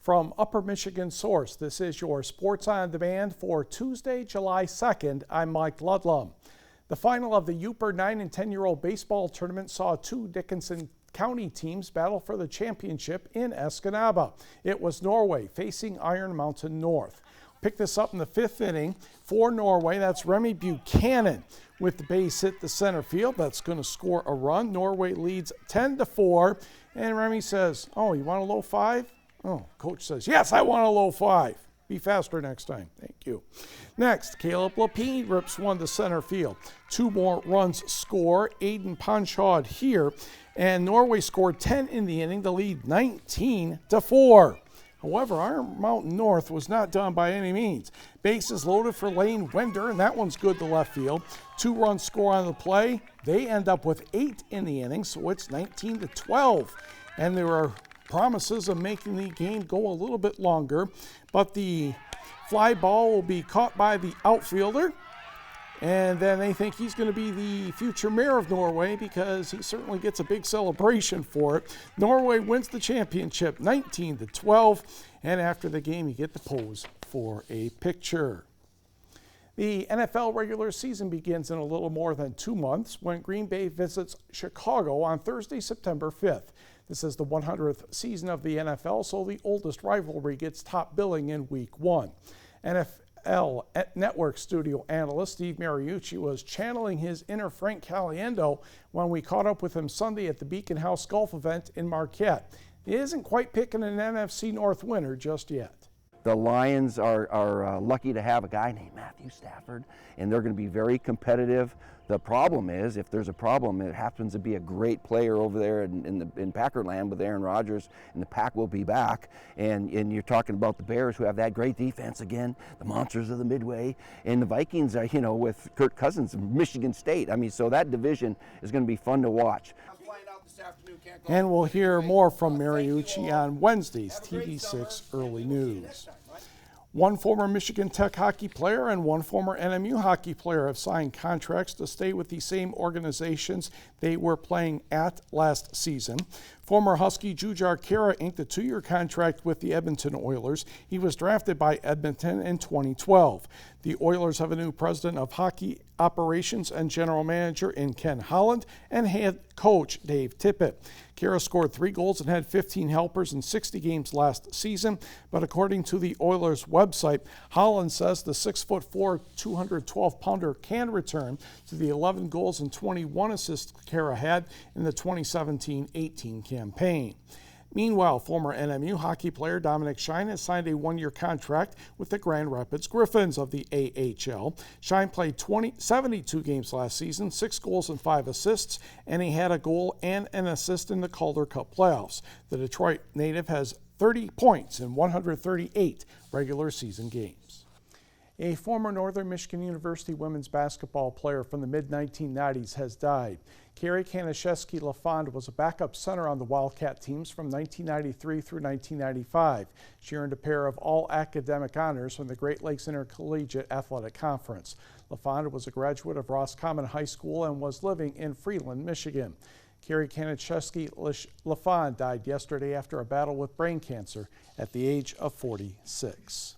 From Upper Michigan Source, this is your Sports on Demand for Tuesday, July 2nd. I'm Mike Ludlum. The final of the Yooper 9 and 10-year-old baseball tournament saw two Dickinson County teams battle for the championship in Escanaba. It was Norway facing Iron Mountain North. Pick this up in the fifth inning for Norway. That's Remy Buchanan with the base hit to center field. That's going to score a run. Norway leads 10-4, and Remy says, "Oh, you want a low five?" Oh, coach says, "Yes, I want a low five. Be faster next time." Thank you. Next, Caleb Lapine rips one to center field. Two more runs score. Aiden Ponchard here, and Norway scored 10 in the inning to lead 19-4. However, Iron Mountain North was not done by any means. Bases loaded for Lane Wender, and that one's good to left field. Two runs score on the play. They end up with 8 in the inning, so it's 19-12. And there are promises of making the game go a little bit longer, but the fly ball will be caught by the outfielder, and then they think he's going to be the future mayor of Norway because he certainly gets a big celebration for it. Norway wins the championship 19-12, and after the game you get to pose for a picture. The NFL regular season begins in a little more than 2 months when Green Bay visits Chicago on Thursday, September 5th. This is the 100th season of the NFL, so the oldest rivalry gets top billing in Week 1. NFL Network studio analyst Steve Mariucci was channeling his inner Frank Caliendo when we caught up with him Sunday at the Beacon House Golf event in Marquette. He isn't quite picking an NFC North winner just yet. The Lions are lucky to have a guy named Matthew Stafford, and they're going to be very competitive. The problem is, if there's a problem, it happens to be a great player over there in Packerland with Aaron Rodgers, and the Pack will be back. And you're talking about the Bears, who have that great defense again, the monsters of the Midway, and the Vikings are, with Kirk Cousins of Michigan State. I mean, so that division is going to be fun to watch. And we'll hear more from Mariucci on Wednesday's TV6 Early News. One former Michigan Tech hockey player and one former NMU hockey player have signed contracts to stay with the same organizations they were playing at last season. Former Husky Jujhar Khaira inked a 2-year contract with the Edmonton Oilers. He was drafted by Edmonton in 2012. The Oilers have a new president of hockey operations and general manager in Ken Holland and head coach Dave Tippett. Khaira scored 3 goals and had 15 helpers in 60 games last season, but according to the Oilers website, Holland says the 6'4", 212-pounder can return to the 11 goals and 21 assists Khaira had in the 2017-18 campaign. Meanwhile, former NMU hockey player Dominic Shine has signed a 1-year contract with the Grand Rapids Griffins of the AHL. Shine played 72 games last season, 6 goals and 5 assists, and he had a goal and an assist in the Calder Cup playoffs. The Detroit native has 30 points in 138 regular season games. A former Northern Michigan University women's basketball player from the mid-1990s has died. Carrie Kanishevsky LaFond was a backup center on the Wildcat teams from 1993 through 1995. She earned a pair of all-academic honors from the Great Lakes Intercollegiate Athletic Conference. LaFond was a graduate of Roscommon High School and was living in Freeland, Michigan. Carrie Kanishevsky LaFond died yesterday after a battle with brain cancer at the age of 46.